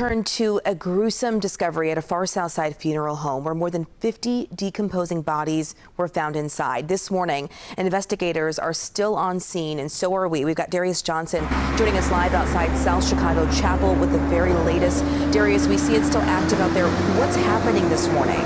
turn to a gruesome discovery at a far south side funeral home where more than 50 decomposing bodies were found inside. This morning, investigators are still on scene, and so are we. We've got Darius Johnson joining us live outside South Chicago Chapel with the very latest. Darius, we see it's still active out there. What's happening this morning?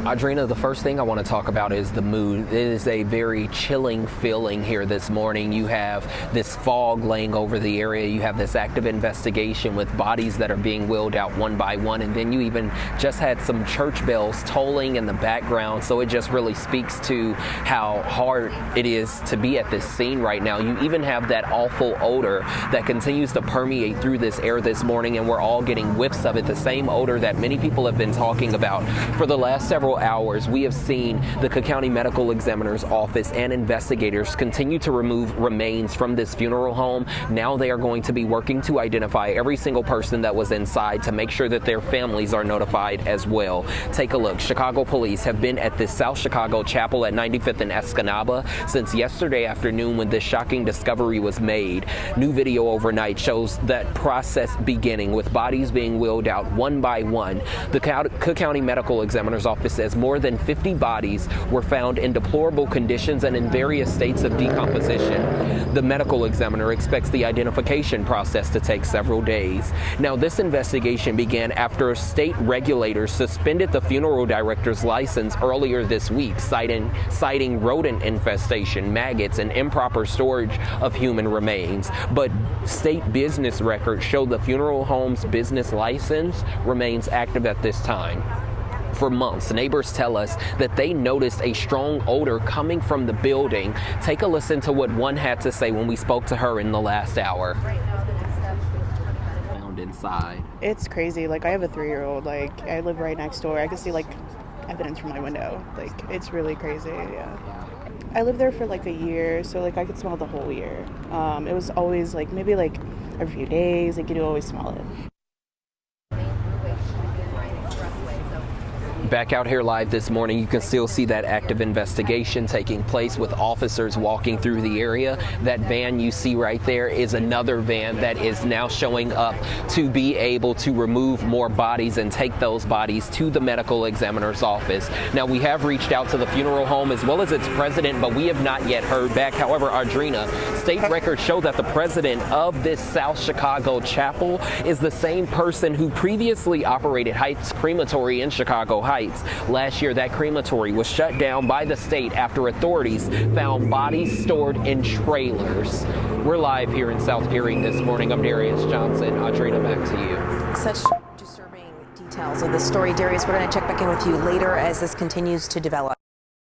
Audrina, the first thing I want to talk about is the mood. It is a very chilling feeling here this morning. You have this fog laying over the area. You have this active investigation with bodies that are being wheeled out one by one. And then you even just had some church bells tolling in the background. So it just really speaks to how hard it is to be at this scene right now. You even have that awful odor that continues to permeate through this air this morning. And we're all getting whiffs of it. The same odor that many people have been talking about for the last several hours. We have seen the Cook County Medical Examiner's Office and investigators continue to remove remains from this funeral home. Now they are going to be working to identify every single person that was inside to make sure that their families are notified as well. Take a look. Chicago police have been at this South Chicago Chapel at 95th and Escanaba since yesterday afternoon when this shocking discovery was made. New video overnight shows that process beginning with bodies being wheeled out one by one. The Cook County Medical Examiner's Office says more than 50 bodies were found in deplorable conditions and in various states of decomposition. The medical examiner expects the identification process to take several days. Now, this investigation began after state regulators suspended the funeral director's license earlier this week, citing rodent infestation, maggots, and improper storage of human remains. But state business records show the funeral home's business license remains active at this time. For months, neighbors tell us that they noticed a strong odor coming from the building. Take a listen to what one had to say when we spoke to her in the last hour. Found inside. It's crazy. Like, I have a 3-year-old. Like, I live right next door. I can see, like, evidence from my window. Like, it's really crazy, yeah. I lived there for, like, a year, so, like, I could smell it the whole year. It was always, like, maybe, like, every few days, like, you could always smell it. Back out here live this morning, you can still see that active investigation taking place with officers walking through the area. That van you see right there is another van that is now showing up to be able to remove more bodies and take those bodies to the medical examiner's office. Now, we have reached out to the funeral home as well as its president, but we have not yet heard back. However, Audrina, state records show that the president of this South Chicago Chapel is the same person who previously operated Heights Crematory in Chicago Heights. Last year, that crematory was shut down by the state after authorities found bodies stored in trailers. We're live here in South Geary this morning. I'm Darius Johnson. Audrina, back to you. Such disturbing details of the story. Darius, we're going to check back in with you later as this continues to develop.